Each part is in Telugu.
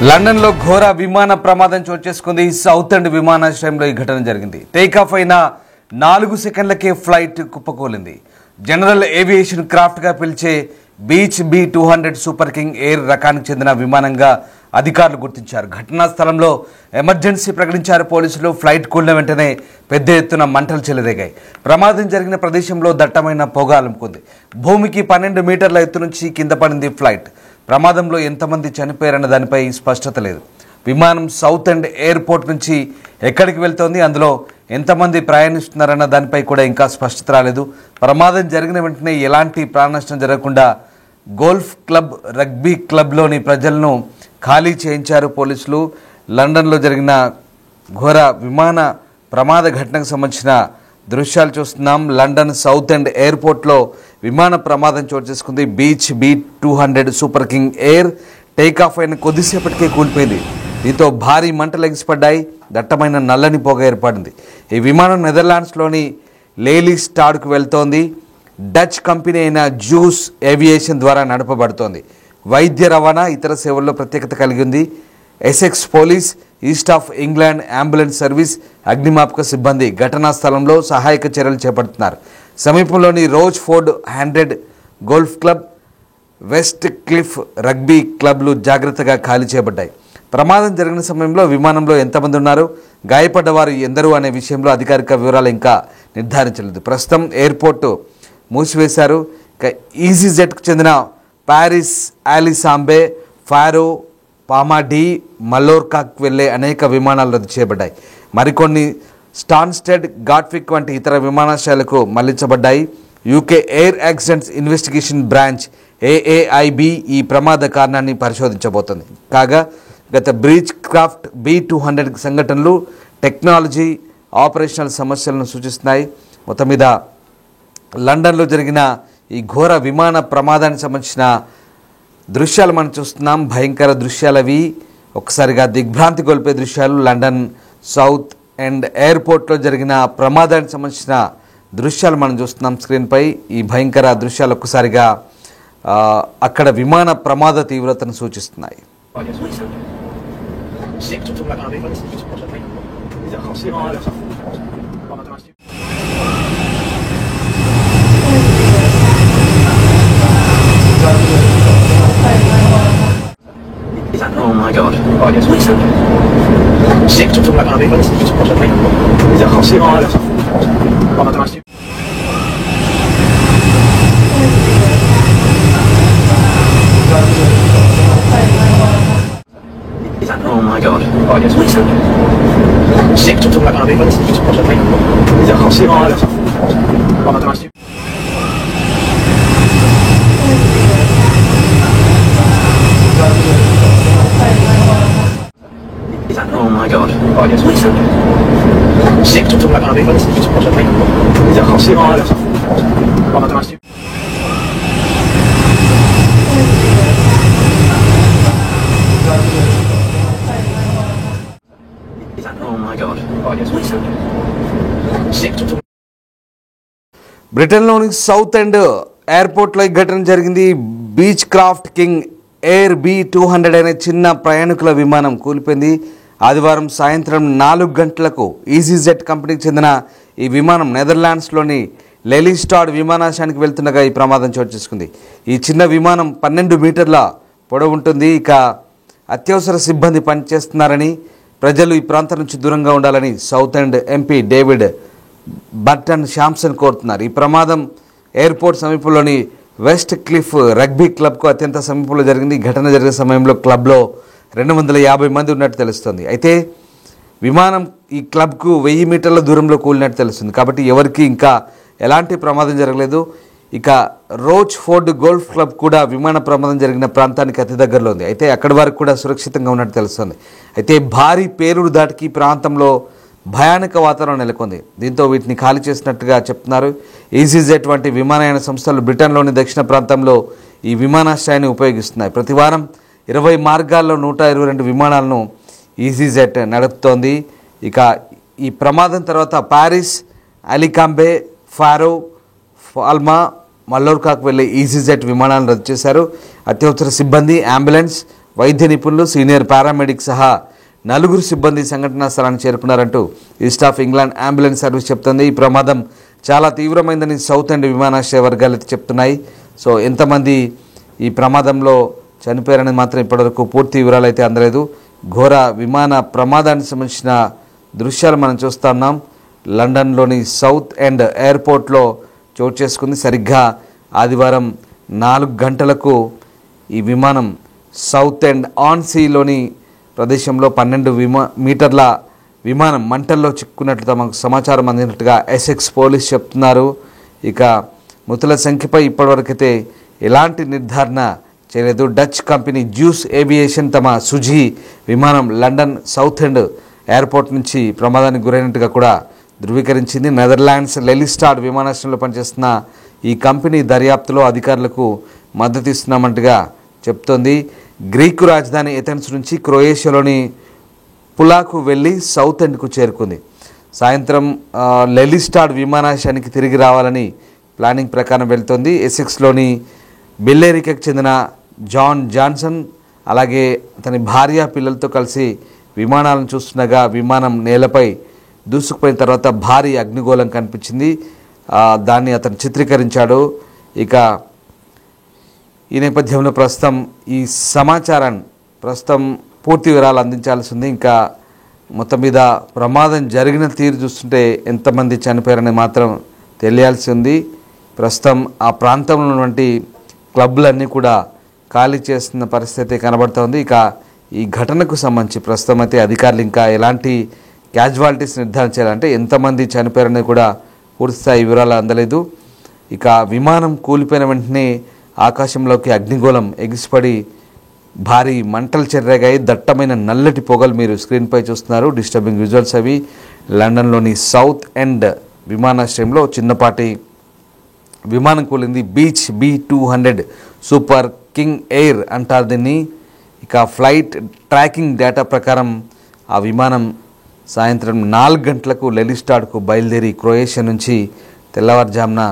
లండన్లో ఘోర విమాన ప్రమాదం చోటు చేసుకుంది. సౌత్ ఎండ్ విమానాశ్రయంలో ఈ ఘటన జరిగింది. టేకాఫ్ అయిన 4 సెకండ్లకే ఫ్లైట్ కుప్పకూలింది. జనరల్ ఏవియేషన్ క్రాఫ్ట్గా పిలిచే beach B200 super king air రకానికి చెందిన విమానంగా అధికారులు గుర్తించారు. ఘటనా స్థలంలో ఎమర్జెన్సీ ప్రకటించారు పోలీసులు. ఫ్లైట్ కూలిన వెంటనే పెద్ద ఎత్తున మంటలు చెలరేగాయి. ప్రమాదం జరిగిన ప్రదేశంలో దట్టమైన పొగ అలుముకుంది. భూమికి 12 మీటర్ల ఎత్తు నుంచి కింద పడింది ఫ్లైట్. ప్రమాదంలో ఎంతమంది చనిపోయారన్న దానిపై స్పష్టత లేదు. విమానం సౌత్ ఎండ్ ఎయిర్పోర్ట్ నుంచి ఎక్కడికి వెళ్తోంది, అందులో ఎంతమంది ప్రయాణిస్తున్నారన్న దానిపై కూడా ఇంకా స్పష్టత రాలేదు. ప్రమాదం జరిగిన వెంటనే ఎలాంటి ప్రాణ నష్టం జరగకుండా గోల్ఫ్ క్లబ్, రగ్బీ క్లబ్లోని ప్రజలను ఖాళీ చేయించారు పోలీసులు. లండన్లో జరిగిన ఘోర విమాన ప్రమాద ఘటనకు సంబంధించిన దృశ్యాలు చూస్తున్నాం. లండన్ సౌత్ ఎండ్ ఎయిర్పోర్ట్లో విమాన ప్రమాదం చోటు చేసుకుంది. Beech B200 super king Air takeoff అయిన కొద్దిసేపటికే కూలిపోయింది. దీంతో భారీ మంటలు ఎగిసిపడ్డాయి. దట్టమైన నల్లని పొగ ఏర్పడింది. ఈ విమానం నెదర్లాండ్స్లోని లెయిలీస్టాడ్కు వెళ్తోంది. డచ్ కంపెనీ అయిన జూస్ ఏవియేషన్ ద్వారా నడపబడుతోంది. వైద్య రవాణా, ఇతర సేవల్లో ప్రత్యేకత కలిగి ఉంది. Essex police, east of England ambulance service, అగ్నిమాపక సిబ్బంది ఘటనా స్థలంలో సహాయక చర్యలు చేపడుతున్నారు. సమీపంలోని Rochford 100 golf club, Westcliff rugby క్లబ్లు జాగ్రత్తగా ఖాళీ చేయబడ్డాయి. ప్రమాదం జరిగిన సమయంలో విమానంలో ఎంతమంది ఉన్నారు, గాయపడ్డవారు ఎందరు అనే విషయంలో అధికారిక వివరాలు ఇంకా నిర్ధారించలేదు. ప్రస్తుతం ఎయిర్పోర్టు మూసివేశారు. ఇక ఈజీజెట్కు చెందిన ప్యారిస్, ఆలిసాంబే, ఫారో, పామాడి, మల్లోర్కాకు వెళ్లే అనేక విమానాలు రద్దు చేయబడ్డాయి. మరికొన్ని స్టాన్స్టెడ్, గాట్విక్ వంటి ఇతర విమానాశ్రయాలకు మళ్లించబడ్డాయి. UK air accidents investigation branch AAIB ఈ ప్రమాద కారణాన్ని పరిశోధించబోతోంది. కాగా గత బ్రీచ్ క్రాఫ్ట్ B200 సంఘటనలు టెక్నాలజీ, ఆపరేషనల్ సమస్యలను సూచిస్తున్నాయి. మొత్తం మీద లండన్లో జరిగిన ఈ ఘోర విమాన ప్రమాదానికి సంబంధించిన దృశ్యాలు మనం చూస్తున్నాం. భయంకర దృశ్యాలు అవి. ఒక్కసారిగా దిగ్భ్రాంతి గొల్పే దృశ్యాలు. లండన్ సౌత్ ఎండ్ ఎయిర్పోర్ట్లో జరిగిన ప్రమాదానికి సంబంధించిన దృశ్యాలు మనం చూస్తున్నాం స్క్రీన్పై. ఈ భయంకర దృశ్యాలు ఒక్కసారిగా అక్కడ విమాన ప్రమాద తీవ్రతను సూచిస్తున్నాయి. Oh my god. Oh yes, what is that? Sick to talk about it, it's what I think. Is it hot? Oh, that's what I must do. Is that? Oh my god. Oh yes, what is that? Sick to talk about it, it's what I think. Is it hot? Oh, that's what I must do. Oh my god. Oh yes, what is that? Sick to talk about it, it's what I think. Is it hot? Oh, that's what I must do. Oh my god. Oh yes, what is that? Sick to talk. బ్రిటన్లోని సౌత్ ఎండ్ ఎయిర్పోర్ట్లో ఈ ఘటన జరిగింది. Beach craft king air B200 అనే చిన్న ప్రయాణికుల విమానం కూలిపోయింది. ఆదివారం సాయంత్రం 4 గంటలకు ఈజీజెట్ కంపెనీకి చెందిన ఈ విమానం నెదర్లాండ్స్లోని లెయిలీస్టాడ్ విమానాశ్రయానికి వెళ్తుండగా ఈ ప్రమాదం చోటు చేసుకుంది. ఈ చిన్న విమానం 12 మీటర్ల పొడవు ఉంటుంది. ఇక అత్యవసర సిబ్బంది పనిచేస్తున్నారని, ప్రజలు ఈ ప్రాంతం నుంచి దూరంగా ఉండాలని south end MP David Burton Samson కోరుతున్నారు. ఈ ప్రమాదం ఎయిర్పోర్ట్ సమీపంలోని వెస్ట్ క్లిఫ్ రగ్బీ క్లబ్కు అత్యంత సమీపంలో జరిగింది. ఘటన జరిగిన సమయంలో క్లబ్లో 250 మంది ఉన్నట్టు తెలుస్తుంది. అయితే విమానం ఈ క్లబ్కు 1000 మీటర్ల దూరంలో కూలినట్టు తెలుస్తుంది. కాబట్టి ఎవరికి ఇంకా ఎలాంటి ప్రమాదం జరగలేదు. ఇక రోజ్ ఫోర్డ్ గోల్ఫ్ క్లబ్ కూడా విమాన ప్రమాదం జరిగిన ప్రాంతానికి అతి దగ్గరలో ఉంది. అయితే అక్కడి వరకు కూడా సురక్షితంగా ఉన్నట్టు తెలుస్తుంది. అయితే భారీ పేలుడు దాటికి ప్రాంతంలో భయానక వాతావరణం నెలకొంది. దీంతో వీటిని ఖాళీ చేసినట్టుగా చెప్తున్నారు. ఈజీజెట్ వంటి విమానయాన సంస్థలు బ్రిటన్లోని దక్షిణ ప్రాంతంలో ఈ విమానాశ్రయాన్ని ఉపయోగిస్తున్నాయి. ప్రతి వారం 20 మార్గాల్లో 122 విమానాలను ఈజీజెట్ నడుపుతోంది. ఇక ఈ ప్రమాదం తర్వాత ప్యారిస్, అలికాంబే, ఫారో, ఫాల్మా, మల్లోర్కాకు వెళ్లే ఈజీజెట్ విమానాలను రద్దు చేశారు. అత్యవసర సిబ్బంది, అంబులెన్స్, వైద్య నిపుణులు, సీనియర్ పారామెడిక్ సహా 4 సిబ్బంది సంఘటనా స్థలానికి చేరుకున్నారంటూ east of England ambulance service చెప్తుంది. ఈ ప్రమాదం చాలా తీవ్రమైందని సౌత్ ఎండ్ విమానాశ్రయ వర్గాలు అయితే చెప్తున్నాయి. సో ఎంతమంది ఈ ప్రమాదంలో చనిపోయారని మాత్రం ఇప్పటివరకు పూర్తి వివరాలు అయితే అందలేదు. ఘోర విమాన ప్రమాదానికి సంబంధించిన దృశ్యాలు మనం చూస్తున్నాం. లండన్లోని సౌత్ ఎండ్ ఎయిర్పోర్ట్లో చోటు చేసుకుంది. సరిగ్గా ఆదివారం 4 గంటలకు ఈ విమానం సౌత్ ఎండ్ ఆన్ సీలోని ప్రదేశంలో 12 మీటర్ల విమానం మంటల్లో చిక్కున్నట్లు తమకు సమాచారం అందినట్టుగా ఎసెక్స్ పోలీస్ చెప్తున్నారు. ఇక మృతుల సంఖ్యపై ఇప్పటివరకైతే ఎలాంటి నిర్ధారణ చేయలేదు. డచ్ కంపెనీ జ్యూస్ ఏవియేషన్ తమ సుజీ విమానం లండన్ సౌత్ ఎండ్ ఎయిర్పోర్ట్ నుంచి ప్రమాదానికి గురైనట్టుగా కూడా ధృవీకరించింది. నెదర్లాండ్స్ లెలిస్టాడ్ విమానాశ్రయంలో పనిచేస్తున్న ఈ కంపెనీ దర్యాప్తులో అధికారులకు మద్దతు ఇస్తున్నామంటగా చెప్తోంది. గ్రీకు రాజధాని ఎథెన్స్ నుంచి క్రొయేషియాలోని పులాకు వెళ్ళి సౌత్ ఎండ్కు చేరుకుంది. సాయంత్రం లెలిస్టాడ్ విమానాశ్రయానికి తిరిగి రావాలని ప్లానింగ్ ప్రకారం వెళ్తోంది. ఎసెక్స్లోని బెల్లేరికకు చెందిన జాన్ జాన్సన్ అలాగే అతని భార్య పిల్లలతో కలిసి విమానాలను చూస్తుండగా విమానం నేలపై దూసుకుపోయిన తర్వాత భారీ అగ్నిగోళం కనిపించింది. దాన్ని అతను చిత్రీకరించాడు. ఇక ఈ నేపథ్యంలో ప్రస్తుతం ఈ సమాచారాన్ని పూర్తి వివరాలు అందించాల్సి ఉంది. ఇంకా మొత్తం మీద ప్రమాదం జరిగిన తీరు చూస్తుంటే ఎంతమంది చనిపోయారని మాత్రం తెలియాల్సి ఉంది. ప్రస్తుతం ఆ ప్రాంతంలో ఉన్నటువంటి క్లబ్లన్నీ కూడా ఖాళీ చేస్తున్న పరిస్థితి కనబడుతోంది. ఇక ఈ ఘటనకు సంబంధించి ప్రస్తుతం అయితే అధికారులు ఇంకా ఎలాంటి క్యాజువాలిటీస్ నిర్ధారణ చేయాలంటే ఎంతమంది చనిపోయారని కూడా పూర్తిస్థాయి వివరాలు అందలేదు. ఇక విమానం కూలిపోయిన వెంటనే ఆకాశంలోకి అగ్నిగోళం ఎగిసిపడి భారీ మంటలు చెర్రేగాయి. దట్టమైన నల్లటి పొగలు మీరు స్క్రీన్పై చూస్తున్నారు. డిస్టర్బింగ్ విజువల్స్ అవి. లండన్లోని సౌత్ ఎండ్ విమానాశ్రయంలో చిన్నపాటి విమానం కూలింది. Beech B200 super king air అంటారు దీన్ని. ఇక ఫ్లైట్ ట్రాకింగ్ డేటా ప్రకారం ఆ విమానం సాయంత్రం 4 గంటలకు లెలిస్టాడ్కు బయలుదేరి క్రొయేషియా నుంచి తెల్లవారుజామున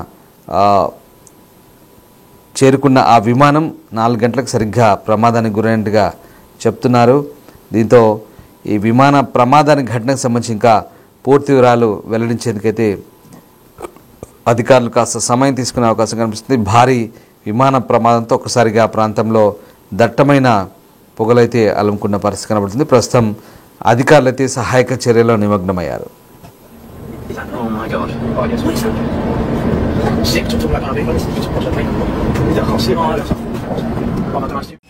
చేరుకున్న ఆ విమానం 4 గంటలకు సరిగ్గా ప్రమాదానికి గురైనట్టుగా చెప్తున్నారు. దీంతో ఈ విమాన ప్రమాదానికి ఘటనకు సంబంధించి ఇంకా పూర్తి వివరాలు వెల్లడించేందుకైతే అధికారులు కాస్త సమయం తీసుకునే అవకాశం కనిపిస్తుంది. భారీ విమాన ప్రమాదంతో ఒకసారిగా ప్రాంతంలో దట్టమైన పొగలైతే అలుముకున్న పరిస్థితి కనబడుతుంది. ప్రస్తుతం అధికారులు అయితే సహాయక చర్యలో నిమగ్నమయ్యారు. Oh my god. Oh, yes, what is that? Sick to talk about how big, but it's just watch that plane. Is that how sick? Oh, that's